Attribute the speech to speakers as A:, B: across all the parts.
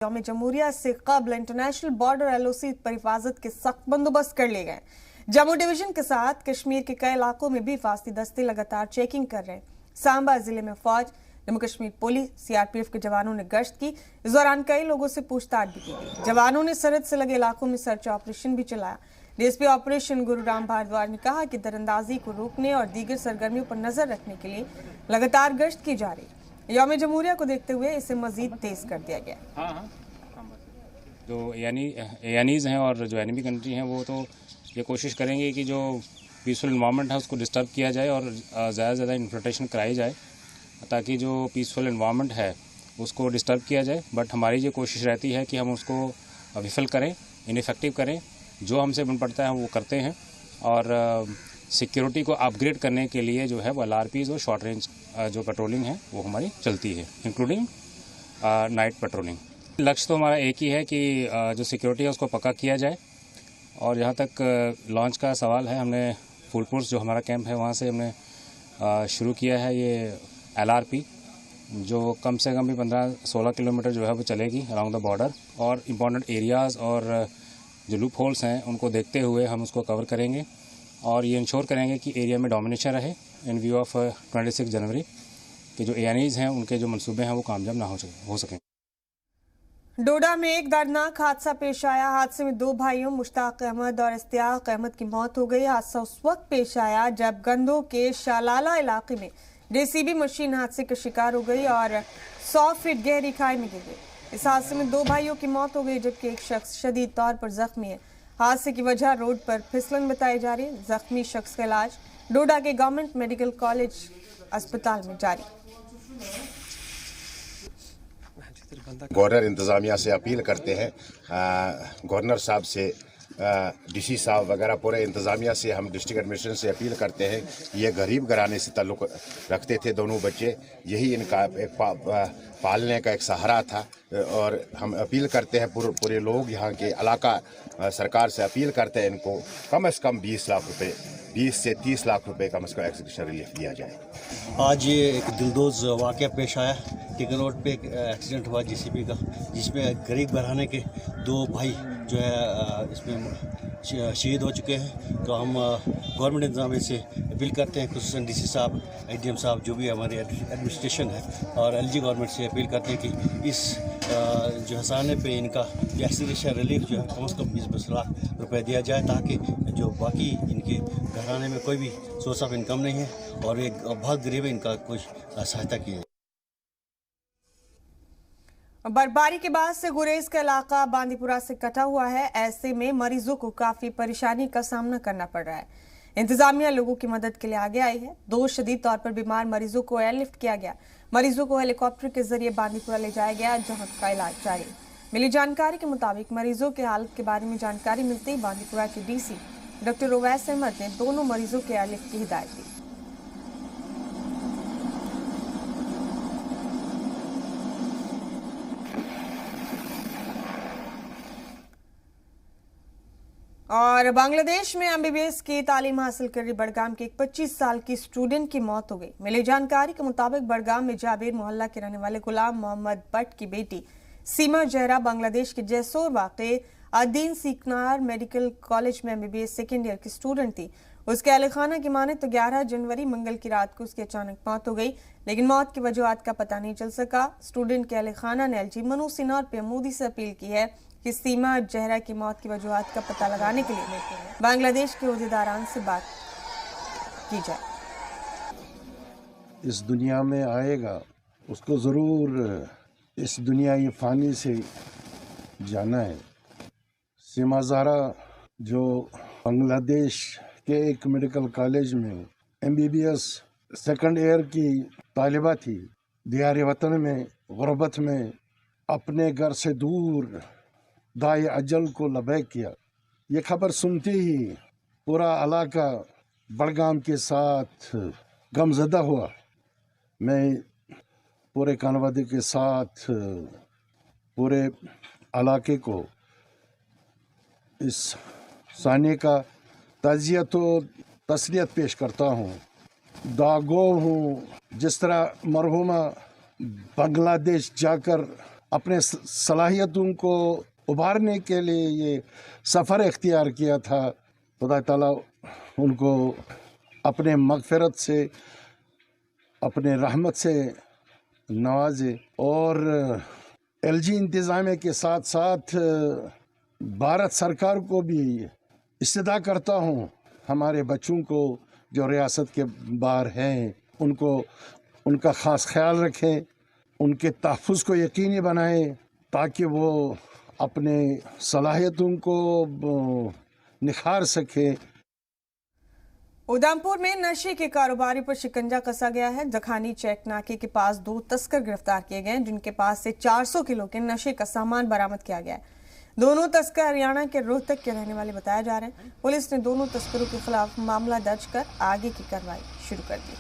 A: यौम जमहूरिया से कबल इंटरनेशनल बॉर्डर एलओसी पर हिफाजत के सख्त बंदोबस्त कर लिए गए। जम्मू डिवीजन के साथ कश्मीर के कई इलाकों में भी हिफाजती दस्ते लगातार चेकिंग कर रहे हैं। सांबा जिले में फौज, जम्मू कश्मीर पुलिस, सीआरपीएफ के जवानों ने गश्त की। इस दौरान कई लोगों से पूछताछ भी की गई। जवानों ने सरहद से लगे इलाकों में सर्च ऑपरेशन भी चलाया। डीएसपी ऑपरेशन गुरुराम भारद्वाज ने कहा कि दरअंदाजी को रोकने और दीगर सरगर्मियों पर नजर रखने के लिए लगातार गश्त की जा रही है। यौम जमहूरिया को देखते हुए इसे मजीद तेज कर दिया गया।
B: जो एनीज़ हैं और जो एनिमी कंट्री हैं वो तो ये कोशिश करेंगे कि जो पीसफुल इन्वायरमेंट है उसको डिस्टर्ब किया जाए और ज़्यादा से ज़्यादा इन्फ्ल्ट्रेशन कराई जाए ताकि जो पीसफुल इन्वायरमेंट है उसको डिस्टर्ब किया जाए। बट हमारी ये कोशिश रहती है कि हम उसको विफल करें, इनइफेक्टिव करें। जो हमसे बन पड़ता है वो करते हैं और सिक्योरिटी को अपग्रेड करने के लिए जो है वो LRPs और शॉर्ट रेंज जो पेट्रोलिंग है वो हमारी चलती है, इंक्लूडिंग नाइट पेट्रोलिंग। लक्ष्य तो हमारा एक ही है कि जो सिक्योरिटी है उसको पक्का किया जाए। और जहाँ तक लॉन्च का सवाल है, हमने फूलपुर जो हमारा कैंप है वहाँ से हमने शुरू किया है ये LRP, जो कम से कम भी 15-16 किलोमीटर जो है वो चलेगी अराउंड द बॉर्डर। और इम्पॉर्टेंट एरियाज़ और जो लूप होल्स हैं उनको देखते हुए हम उसको कवर करेंगे और ये इंश्योर करेंगे कि एरिया में डोमिनेशन रहे इन व्यू ऑफ 26 जनवरी के जो एनीज़ हैं उनके जो मंसूबे हैं वो कामयाब ना हो सकें।
A: डोडा में एक दर्दनाक हादसा पेश आया। हादसे में दो भाइयों मुश्ताक अहमद और इश्तियाक अहमद की मौत हो गई। हादसा उस वक्त पेश आया जब गंदों के शालाला इलाके में JCB मशीन हादसे का शिकार हो गई और 100 फीट गहरी खाई में गिर गई। इस हादसे में दो भाइयों की मौत हो गई जबकि एक शख्स शदीद तौर पर जख्मी है। हादसे की वजह रोड पर फिसलन बताई जा रही है। जख्मी शख्स का इलाज डोडा के गवर्नमेंट मेडिकल कॉलेज अस्पताल में जारी।
C: गवर्नर इंतज़ामिया से अपील करते हैं, गवर्नर साहब से, DC साहब वगैरह पूरे इंतज़ामिया से, हम डिस्ट्रिक्ट एडमिनिस्ट्रेशन से अपील करते हैं। ये गरीब घराने से ताल्लुक़ रखते थे दोनों बच्चे, यही इनका एक पालने का एक सहारा था। और हम अपील करते हैं पूरे लोग यहाँ के इलाका सरकार से अपील करते हैं इनको कम से कम 20 लाख रुपए, 20 से 30 लाख रुपए कम से कम एक्जीक्यूशन रिलीफ दिया जाए।
D: आज ये एक दिलदोज वाक़या पेश आया। टिकर रोड पे एक एक्सीडेंट हुआ JCB का, जिसमें गरीब घराने के दो भाई जो है इसमें शहीद हो चुके हैं। तो हम गवर्नमेंट इंतजामिया से अपील करते हैं, खुसूसन DC साहब, IDM साहब, जो भी हमारी एडमिनिस्ट्रेशन है, और LG गवर्नमेंट से अपील करते हैं कि इस जो हसाने पे इनका एक्सीक्यूशन रिलीफ जो है कम से कम 20-22 लाख रुपए दिया जाए, ताकि जो बाकी इनके घराने में कोई भी सोर्स ऑफ इनकम नहीं है और एक बहुत गरीब है, इनका कुछ सहायता की है।
A: बर्फबारी के बाद से गुरेज का इलाका बांदीपुरा से कटा हुआ है। ऐसे में मरीजों को काफी परेशानी का सामना करना पड़ रहा है। इंतजामिया लोगों की मदद के लिए आगे आई है। 2 शदीद तौर पर बीमार मरीजों को एयरलिफ्ट किया गया। मरीजों को हेलीकॉप्टर के जरिए बांदीपुरा ले जाया गया, जहां का इलाज जारी। मिली जानकारी के मुताबिक मरीजों के हालत के बारे में जानकारी मिलते ही बांदीपुरा के DC डॉक्टर ओवैस अहमद ने दोनों मरीजों के एयरलिफ्ट की हिदायत दी। और बांग्लादेश में MBBS की तालीम हासिल कर रही बड़गाम की एक 25 साल की स्टूडेंट की मौत हो गई। मिली जानकारी के मुताबिक बड़गाम में जाबिर मोहल्ला के रहने वाले गुलाम मोहम्मद भट्ट की बेटी सीमा जहरा बांग्लादेश के जैसोर वाक़े अदीन सीकनार मेडिकल कॉलेज में MBBS सेकेंड ईयर की स्टूडेंट थी। उसके अहल खाना की माने तो 11 जनवरी मंगल की रात को उसकी अचानक मौत हो गई, लेकिन मौत की वजूहात का पता नहीं चल सका। स्टूडेंट के अहल खाना ने LG मनोज सिन्हा और PM मोदी से अपील की है कि सीमा जहरा की मौत की वजूहात का पता लगाने के लिए बांग्लादेश के ओहदेदारान से बात की जाए।
E: इस दुनिया में आएगा उसको ज़रूर इस दुनिया ये फानी से जाना है। सीमा जहरा जो बांग्लादेश के एक मेडिकल कॉलेज में MBBS सेकंड ईयर की तालिबा थी। दियार वतन में गुरबत में अपने घर से दूर दाए अजल को लबैक किया। ये खबर सुनते ही पूरा इलाका बड़गाम के साथ गमज़दा हुआ। मैं पूरे खानवादे के साथ पूरे इलाके को इस साने का ताज़ियत और तस्लियत पेश करता हूँ। दागो हूँ जिस तरह मरहुमा बांग्लादेश जाकर अपने सलाहियतों को उभारने के लिए ये सफ़र इख्तियार किया था। खुदा ताला उनको अपने मग़फ़िरत से, अपने रहमत से नवाजे। और एलजी इंतज़ामिया के साथ साथ भारत सरकार को भी इस्तदा करता हूँ, हमारे बच्चों को जो रियासत के बाहर हैं उनको उनका ख़ास ख्याल रखें, उनके तहफ़्फ़ुज़ को यकीनी बनाएं ताकि वो अपने सलाहियतों को निखार सकें।
A: उधमपुर में नशे के कारोबारी पर शिकंजा कसा गया है। जखानी चेक नाके के पास 2 तस्कर गिरफ्तार किए गए हैं, जिनके पास से 400 किलो के नशे का सामान बरामद किया गया है। दोनों तस्कर हरियाणा के रोहतक के रहने वाले बताए जा रहे हैं। पुलिस ने दोनों तस्करों के खिलाफ मामला दर्ज कर आगे की कार्रवाई शुरू कर दी।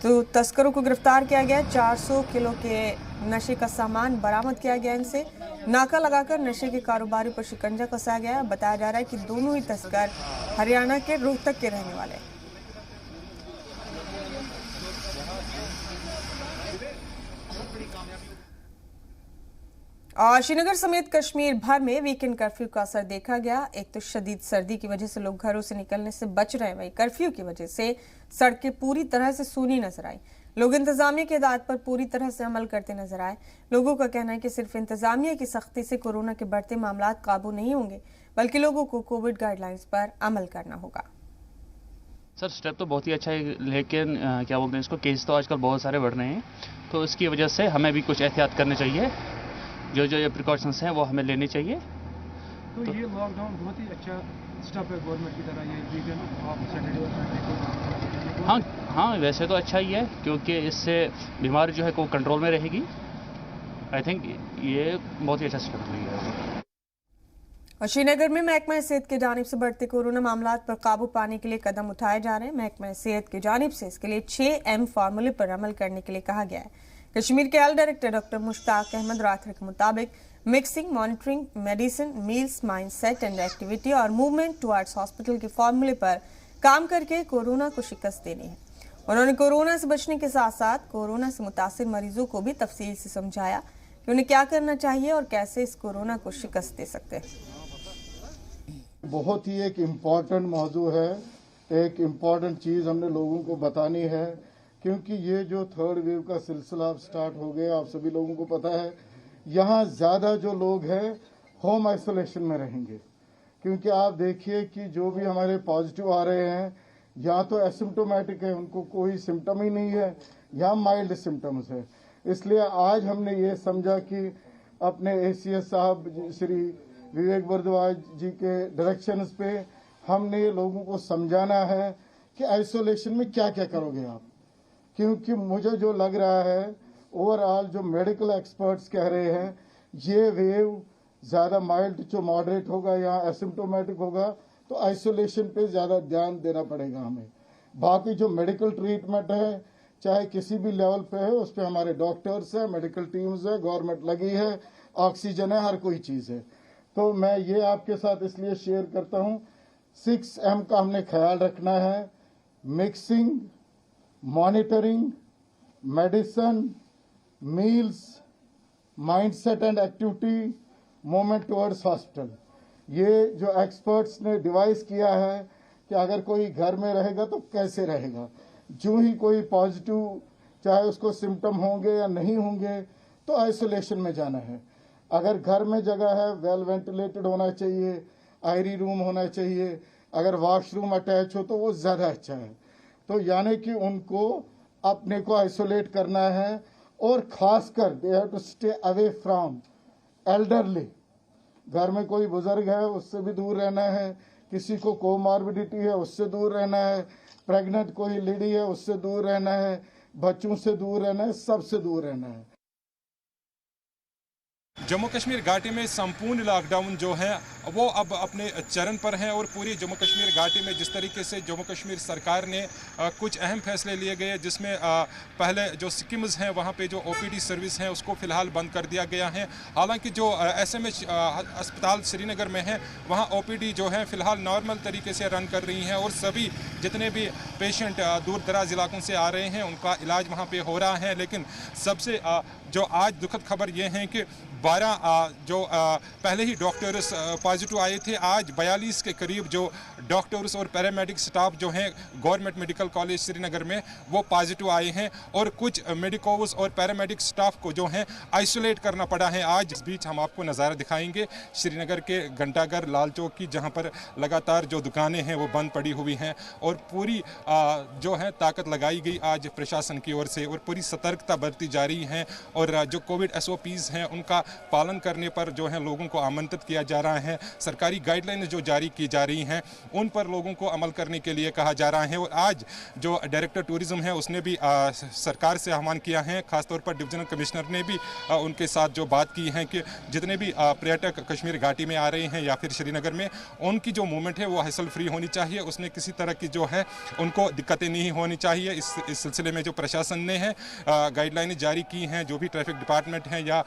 A: तो तस्करों को गिरफ्तार किया गया। 400 किलो के नशे का सामान बरामद किया गया इनसे। नाका लगाकर नशे के कारोबारी पर शिकंजा कसा गया। बताया जा रहा है कि दोनों ही तस्कर हरियाणा के रोहतक के रहने वाले हैं। और श्रीनगर समेत कश्मीर भर में वीकेंड कर्फ्यू का असर देखा गया। एक तो शदीद सर्दी की वजह से लोग घरों से निकलने से बच रहे हैं, वहीं कर्फ्यू की वजह से सड़कें पूरी तरह से सूनी नजर आई। लोग इंतजामिया की हिदायत पर पूरी तरह से अमल करते नजर आए। लोगों का कहना है कि सिर्फ इंतजामिया की सख्ती से कोरोना के बढ़ते मामला काबू नहीं होंगे, बल्कि लोगों को कोविड गाइडलाइंस पर अमल करना होगा।
F: सर स्टेप तो बहुत ही अच्छा है, लेकिन क्या बोलते हैं इसको, केस तो आजकल बहुत सारे बढ़ रहे हैं, तो इसकी वजह से हमें भी कुछ एहतियात करने चाहिए। जो ये प्रिकॉशंस हैं वो हमें लेने चाहिए।
G: तो ये लॉकडाउन बहुत ही अच्छा स्टेप है गवर्नमेंट की तरह, ये वीकेंड ऑफ सैटरडे और संडे को।
F: हाँ वैसे तो अच्छा ही है, क्योंकि इससे बीमारी जो है वो कंट्रोल में रहेगी। आई थिंक ये बहुत ही अच्छा स्टेप है।
A: और श्रीनगर में महकमा सेहत की जानिब से बढ़ते कोरोना मामला पर काबू पाने के लिए कदम उठाए जा रहे हैं। महकमा सेहत की जानिब से इसके लिए 6M फार्मूले पर अमल करने के लिए कहा गया है। कश्मीर के health director doctor Mushtaq Ahmad Rather के मुताबिक mixing, monitoring, medicine, meals, mindset and activity और मूवमेंट टुवर्ड्स हॉस्पिटल के फार्मूले पर काम करके कोरोना को शिकस्त देनी है। उन्होंने कोरोना से बचने के साथ साथ कोरोना से मुतासिर मरीजों को भी तफसील से समझाया कि उन्हें क्या करना चाहिए और कैसे इस कोरोना को शिकस्त दे सकते हैं।
H: बहुत ही एक इम्पॉर्टेंट मौजू है, एक इम्पॉर्टेंट चीज़ हमने लोगों को बतानी है, क्योंकि ये जो थर्ड वेव का सिलसिला अब स्टार्ट हो गया, आप सभी लोगों को पता है, यहाँ ज़्यादा जो लोग हैं होम आइसोलेशन में रहेंगे। क्योंकि आप देखिए कि जो भी हमारे पॉजिटिव आ रहे हैं या तो एसिम्टोमेटिक है, उनको कोई सिम्टम ही नहीं है, या माइल्ड सिम्टम्स है। इसलिए आज हमने ये समझा कि अपने ACS साहब श्री विवेक भारद्वाज जी के डायरेक्शंस पे हमने लोगों को समझाना है कि आइसोलेशन में क्या क्या करोगे आप। क्योंकि मुझे जो लग रहा है ओवरऑल जो मेडिकल एक्सपर्ट्स कह रहे हैं, ये वेव ज़्यादा माइल्ड जो मॉडरेट होगा या एसिम्टोमेटिक होगा, तो आइसोलेशन पे ज़्यादा ध्यान देना पड़ेगा हमें। बाकी जो मेडिकल ट्रीटमेंट है चाहे किसी भी लेवल पे है, उस पर हमारे डॉक्टर्स हैं, मेडिकल टीम्स है, गवर्नमेंट लगी है, ऑक्सीजन है, हर कोई चीज़ है। तो मैं ये आपके साथ इसलिए शेयर करता हूँ, 6M का हमने ख्याल रखना है। Mixing, monitoring, medicine, meals, mindset and activity, movement towards hospital. ये जो एक्सपर्ट्स ने डिवाइस किया है कि अगर कोई घर में रहेगा तो कैसे रहेगा, जो ही कोई पॉजिटिव चाहे उसको सिम्टम होंगे या नहीं होंगे तो आइसोलेशन में जाना है। अगर घर में जगह है वेल वेंटिलेटेड होना चाहिए, आयरी रूम होना चाहिए, अगर वॉशरूम अटैच हो तो वो ज़्यादा अच्छा है। तो यानी कि उनको अपने को आइसोलेट करना है, और ख़ासकर they have to stay away from elderly. घर में कोई बुजुर्ग है उससे भी दूर रहना है, किसी को कोमॉर्बिडिटी है उससे दूर रहना है, प्रेग्नेंट कोई लेडी है उससे दूर रहना है, बच्चों से दूर रहना है, सबसे दूर रहना है।
I: जम्मू कश्मीर घाटी में संपूर्ण लॉकडाउन जो है वो अब अपने चरण पर हैं और पूरी जम्मू कश्मीर घाटी में जिस तरीके से जम्मू कश्मीर सरकार ने कुछ अहम फैसले लिए गए, जिसमें पहले जो सिक्किम्स हैं वहाँ पे जो OPD सर्विस हैं उसको फ़िलहाल बंद कर दिया गया है। हालांकि जो SMH अस्पताल श्रीनगर में है वहाँ OPD जो है फ़िलहाल नॉर्मल तरीके से रन कर रही हैं और सभी जितने भी पेशेंट दूर दराज इलाकों से आ रहे हैं उनका इलाज वहाँ पे हो रहा है। लेकिन सबसे जो आज दुखद खबर ये है कि 12 जो पहले ही डॉक्टर्स पॉजिटिव आए थे, आज 42 के करीब जो डॉक्टर्स और पैरामेडिक स्टाफ जो हैं गवर्नमेंट मेडिकल कॉलेज श्रीनगर में वो पॉजिटिव आए हैं और कुछ मेडिकोस और पैरामेडिक स्टाफ को जो है आइसोलेट करना पड़ा है। आज इस बीच हम आपको नज़ारा दिखाएंगे श्रीनगर के घंटाघर लाल चौक की, जहां पर लगातार जो दुकानें हैं वो बंद पड़ी हुई हैं और पूरी जो है ताकत लगाई गई आज प्रशासन की ओर से और पूरी सतर्कता बरती जा रही है और जो कोविड SOPs हैं उनका पालन करने पर जो है लोगों को आमंत्रित किया जा रहा है। सरकारी गाइडलाइंस जो जारी की जा रही हैं उन पर लोगों को अमल करने के लिए कहा जा रहा है। और आज जो डायरेक्टर टूरिज्म है उसने भी सरकार से आह्वान किया है, खासतौर पर डिविजनल कमिश्नर ने भी उनके साथ जो बात की है कि जितने भी पर्यटक कश्मीर घाटी में आ रहे हैं या फिर श्रीनगर में, उनकी जो मूवमेंट है वो हैसल फ्री होनी चाहिए। उसने किसी तरह की जो है उनको दिक्कतें नहीं होनी चाहिए। इस सिलसिले में जो प्रशासन ने है गाइडलाइनें जारी की हैं, जो भी ट्रैफिक डिपार्टमेंट हैं या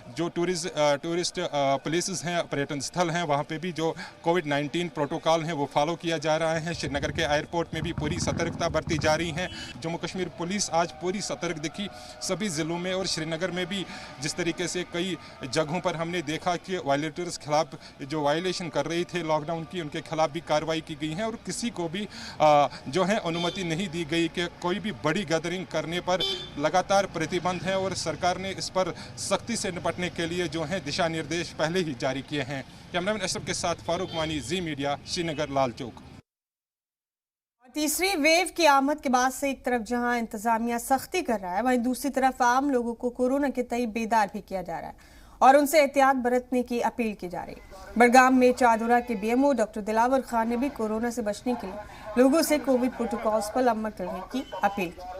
I: जो टूरिस्ट प्लेसेस हैं, पर्यटन स्थल हैं, वहाँ पे भी जो कोविड-19 प्रोटोकॉल हैं वो फॉलो किया जा रहा है। श्रीनगर के एयरपोर्ट में भी पूरी सतर्कता बरती जा रही है। जम्मू कश्मीर पुलिस आज पूरी सतर्क दिखी सभी ज़िलों में और श्रीनगर में भी जिस तरीके से कई जगहों पर हमने देखा कि वायलेटर्स खिलाफ जो वायलेशन कर रहे थे लॉकडाउन की, उनके खिलाफ भी कार्रवाई की गई है और किसी को भी जो है अनुमति नहीं दी गई कि कोई भी बड़ी गैदरिंग करने पर लगातार प्रतिबंध है और सरकार ने इस पर सख्ती से निपटने के लिए जो है दिशा निर्देश पहले ही जारी किए हैं। कैमरामैन अशरफ के साथ फारूक वानी, जी मीडिया, श्रीनगर लाल चौक।
A: तीसरी वेव की आमद के बाद से एक तरफ जहां इंतजामिया सख्ती कर रहा है, वहीं दूसरी तरफ आम लोगों को कोरोना के तई बेदार भी किया जा रहा है और उनसे एहतियात बरतने की अपील की जा रही है। बड़गाम में चादुरा के BMO डॉक्टर दिलावर खान ने भी कोरोना से बचने के लिए लोगों से कोविड प्रोटोकॉल्स पर अमल करने की अपील की।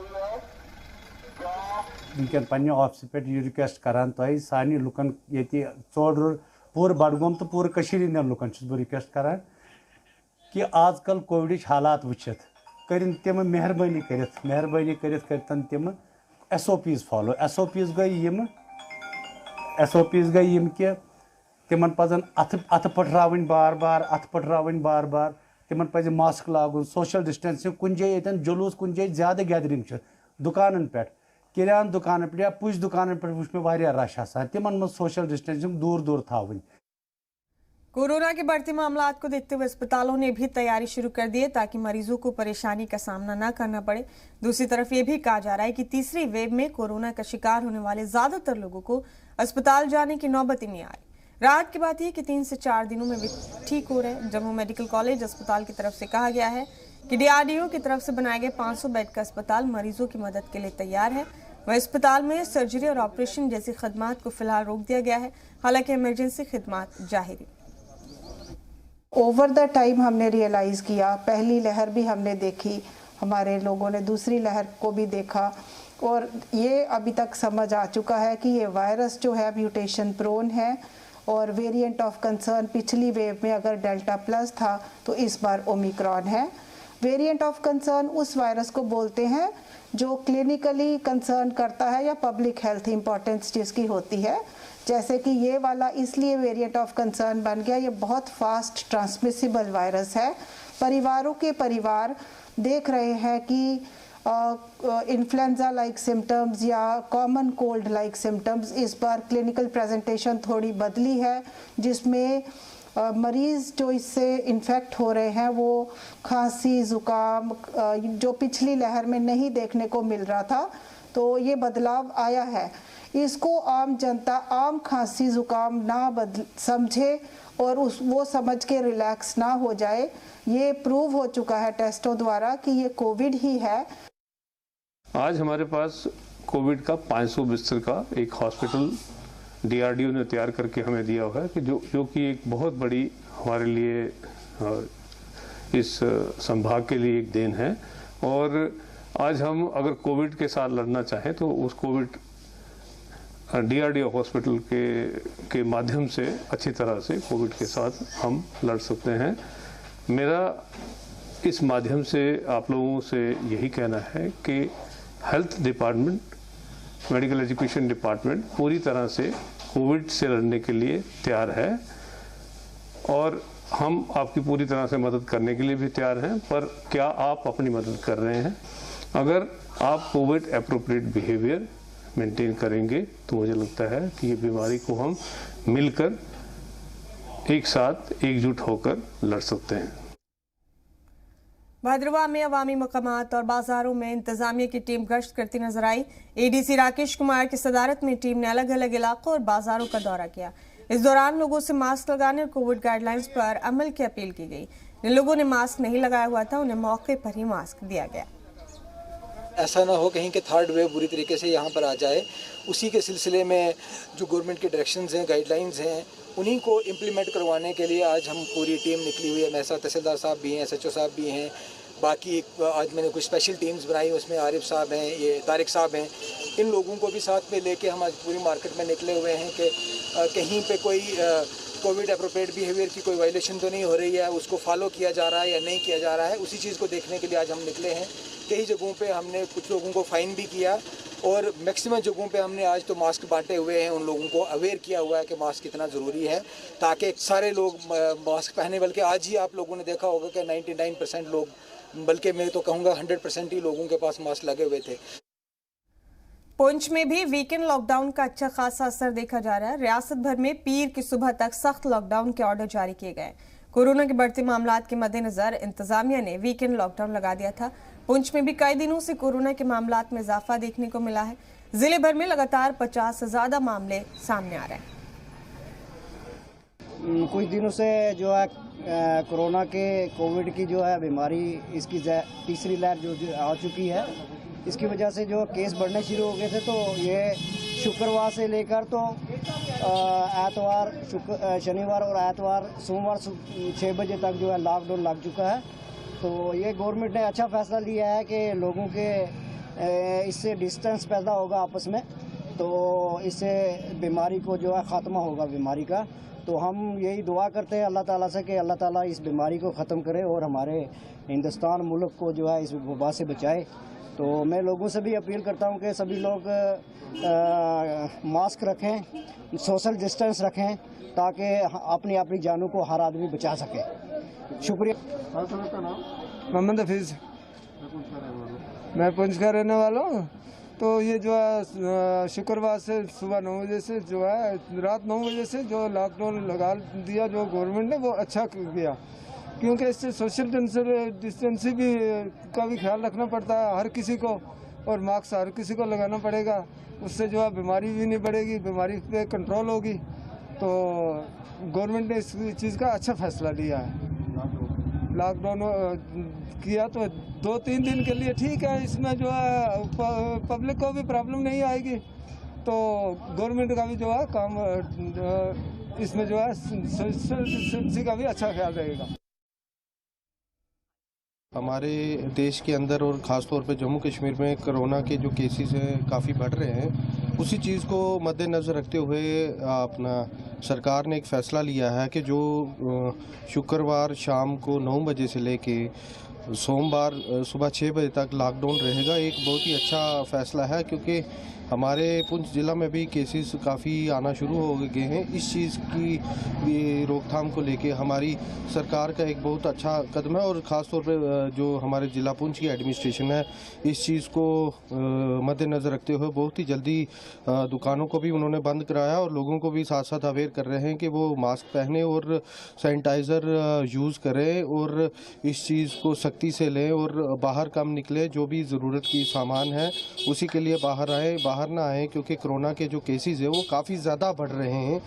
J: वनकन पन्ने ऑफिस पे रिक्वेस्ट करान तय सानी लुकन ये चोर पूर बडगोम तो पूर कशीर हंद लुकन बह रिक्वेस्ट करान कि आजकल कोविड हालात वुचित करिन तम मेहरबानी करतन तम SOPs फॉलो। SOPs गई यम कि तिमन पजन अथ पटरावन बार बार तिमन पज मास्क लागुन, सोशल डिस्टेंसिंग, कुन जाए ये जुलूस, कुन जाए ज्यादा गैदरिंग दुकान पे, किरान दुकान पे या पुज दुकान पे वो में वारिया रश आसान, तिमन में सोशल डिस्टेंसिंग दूर थावन।
A: कोरोना के बढ़ते मामलात को देखते हुए अस्पतालों ने भी तैयारी शुरू कर दी है ताकि मरीजों को परेशानी का सामना न करना पड़े। दूसरी तरफ ये भी कहा जा रहा है कि तीसरी वेव में कोरोना का शिकार होने वाले ज्यादातर लोगों को अस्पताल जाने की नौबत ही नहीं आ रही। राहत की बात यह कि 3 से 4 दिनों में वे ठीक हो रहे हैं। जम्मू मेडिकल कॉलेज अस्पताल की तरफ से कहा गया है कि DRDO की तरफ से बनाए गए 500 बेड का अस्पताल मरीजों की मदद के लिए तैयार है। वह अस्पताल में सर्जरी और ऑपरेशन जैसी खदमात को फिलहाल रोक दिया गया है, हालांकि इमरजेंसी खदमात जारी।
K: ओवर द टाइम हमने रियलाइज़ किया, पहली लहर भी हमने देखी, हमारे लोगों ने दूसरी लहर को भी देखा और ये अभी तक समझ आ चुका है कि ये वायरस जो है म्यूटेशन प्रोन है और वेरिएंट ऑफ कंसर्न पिछली वेव में अगर डेल्टा प्लस था तो इस बार ओमिक्रॉन है। वेरिएंट ऑफ कंसर्न उस वायरस को बोलते हैं जो क्लिनिकली कंसर्न करता है या पब्लिक हेल्थ इंपॉर्टेंस जिसकी होती है, जैसे कि ये वाला इसलिए वेरिएंट ऑफ कंसर्न बन गया, ये बहुत फास्ट ट्रांसमिसिबल वायरस है। परिवारों के परिवार देख रहे हैं कि इन्फ्लुएंजा लाइक सिम्टम्स या कॉमन कोल्ड लाइक सिम्टम्स, इस बार क्लिनिकल प्रेजेंटेशन थोड़ी बदली है जिसमें मरीज़ जो इससे इन्फेक्ट हो रहे हैं वो खांसी ज़ुकाम जो पिछली लहर में नहीं देखने को मिल रहा था, तो ये बदलाव आया है। इसको आम जनता आम खांसी ज़ुकाम ना समझे और वो समझ के रिलैक्स ना हो जाए। ये प्रूव हो चुका है टेस्टों द्वारा कि ये कोविड ही है।
L: आज हमारे पास कोविड का 500 बिस्तर का एक हॉस्पिटल DRDO ने तैयार करके हमें दिया हुआ है कि जो कि एक बहुत बड़ी हमारे लिए इस संभाग के लिए एक देन है। और आज हम अगर कोविड के साथ लड़ना चाहें तो उस कोविड DRDO हॉस्पिटल के माध्यम से अच्छी तरह से कोविड के साथ हम लड़ सकते हैं। मेरा इस माध्यम से आप लोगों से यही कहना है कि health department, medical education department पूरी तरह से कोविड से लड़ने के लिए तैयार है और हम आपकी पूरी तरह से मदद करने के लिए भी तैयार हैं। पर क्या आप अपनी मदद कर रहे हैं? अगर आप कोविड एप्रोप्रिएट बिहेवियर मेंटेन करेंगे तो मुझे लगता है कि ये बीमारी को हम मिलकर एक साथ एकजुट होकर लड़ सकते हैं।
A: भद्रवाह में अवामी मकामात और बाजारों में इंतजामिया की टीम गश्त करती नजर आई। ADC राकेश कुमार की सदारत में टीम ने अलग अलग इलाकों और बाजारों का दौरा किया। इस दौरान लोगों से मास्क लगाने और कोविड गाइडलाइंस पर अमल की अपील की गई। जिन लोगों ने मास्क नहीं लगाया हुआ था उन्हें मौके पर ही मास्क दिया गया।
M: ऐसा ना हो कहीं के थर्ड वेव बुरी तरीके से यहाँ पर आ जाए, उसी के सिलसिले में जो गवर्नमेंट के डायरेक्शंस हैं, गाइडलाइंस हैं, उन्हीं को इम्प्लीमेंट करवाने के लिए आज हम पूरी टीम निकली हुई है। मेरे साथ तहसीलदार साहब भी हैं, SHO साहब भी हैं, बाकी आज मैंने कुछ स्पेशल टीम्स बनाई, उसमें आरिफ साहब हैं, ये तारिक साहब हैं। इन लोगों को भी साथ में लेके हम आज पूरी मार्केट में निकले हुए हैं कि कहीं पे कोई कोविड एप्रोप्रिएट बिहेवियर की कोई वायलेशन तो नहीं हो रही है, उसको फॉलो किया जा रहा है या नहीं किया जा रहा है। उसी चीज़ को देखने के लिए आज हम निकले हैं। कई जगहों पे हमने कुछ लोगों को फ़ाइन भी किया और मैक्सिमम जगहों पे हमने आज तो मास्क बांटे हुए हैं, उन लोगों को अवेयर किया हुआ है कि मास्क कितना ज़रूरी है, ताकि सारे लोग मास्क पहने। बल्कि आज ही आप लोगों ने देखा होगा कि 99% लोग, बल्कि मैं तो कहूँगा 100% ही लोगों के पास मास्क लगे हुए थे।
A: पुंछ में भी वीकेंड लॉकडाउन का अच्छा खासा असर देखा जा रहा है। रियासत भर में पीर की सुबह तक सख्त लॉकडाउन के ऑर्डर जारी किए गए। कोरोना के बढ़ते मामलात के मद्देनजर इंतजामिया ने वीकेंड लॉकडाउन लगा दिया था। पुंछ में भी कई दिनों से कोरोना के मामलात में इजाफा देखने को मिला है। जिले भर में लगातार 50 से ज्यादा मामले सामने आ रहे हैं।
N: कुछ दिनों से जो है कोरोना के कोविड की जो है बीमारी, इसकी तीसरी लहर जो आ चुकी है, इसकी वजह से जो केस बढ़ने शुरू हो गए थे। तो ये शुक्रवार से लेकर तो एतवार, शनिवार और एतवार, सोमवार 6 बजे तक जो है लॉकडाउन लग चुका है। तो ये गवर्नमेंट ने अच्छा फैसला लिया है कि लोगों के इससे डिस्टेंस पैदा होगा आपस में, तो इससे बीमारी को जो है ख़त्मा होगा बीमारी का। तो हम यही दुआ करते हैं अल्लाह ताला से कि अल्लाह ताला इस बीमारी को ख़त्म करे और हमारे हिंदुस्तान मुल्क को जो है इस वबा से बचाए। तो मैं लोगों से भी अपील करता हूं कि सभी लोग मास्क रखें, सोशल डिस्टेंस रखें, ताकि अपनी जानों को हर आदमी बचा सके। शुक्रिया।
O: मोहम्मद हफीज़, मैं पुंछ का रहने वाला हूँ। तो ये जो है शुक्रवार से सुबह 9 बजे से जो है रात 9 बजे से जो लॉकडाउन लगा दिया जो गवर्नमेंट ने, वो अच्छा किया, क्योंकि इससे सोशल डिस्टेंसिंग भी का भी ख्याल रखना पड़ता है हर किसी को, और मास्क हर किसी को लगाना पड़ेगा। उससे जो है बीमारी भी नहीं बढ़ेगी, बीमारी पे कंट्रोल होगी। तो गवर्नमेंट ने इस चीज़ का अच्छा फैसला लिया है। लॉकडाउन किया तो 2-3 दिन के लिए ठीक है, इसमें जो है पब्लिक को भी प्रॉब्लम नहीं आएगी। तो गवर्नमेंट का भी जो है काम इसमें जो है सोशल डिस्टेंसिंग का भी अच्छा ख्याल रहेगा।
P: हमारे देश के अंदर और ख़ास तौर पे जम्मू कश्मीर में कोरोना के जो केसेस हैं काफ़ी बढ़ रहे हैं। उसी चीज़ को मद्देनज़र रखते हुए अपना सरकार ने एक फ़ैसला लिया है कि जो शुक्रवार शाम को 9 बजे से लेके सोमवार सुबह 6 बजे तक लॉकडाउन रहेगा। एक बहुत ही अच्छा फ़ैसला है, क्योंकि हमारे पुंछ ज़िला में भी केसेस काफ़ी आना शुरू हो गए हैं। इस चीज़ की रोकथाम को लेके हमारी सरकार का एक बहुत अच्छा कदम है, और ख़ास तौर पे जो हमारे ज़िला पुंछ की एडमिनिस्ट्रेशन है, इस चीज़ को मद्देनज़र रखते हुए बहुत ही जल्दी दुकानों को भी उन्होंने बंद कराया, और लोगों को भी साथ साथ अवेयर कर रहे हैं कि वो मास्क पहने और सैनिटाइज़र यूज़ करें, और इस चीज़ को सख्ती से लें और बाहर कम निकले। जो भी ज़रूरत की सामान है उसी के लिए बाहर आए, बाहर ना आए, क्योंकि कोरोना के जो केसेस है वो काफ़ी ज़्यादा बढ़ रहे हैं।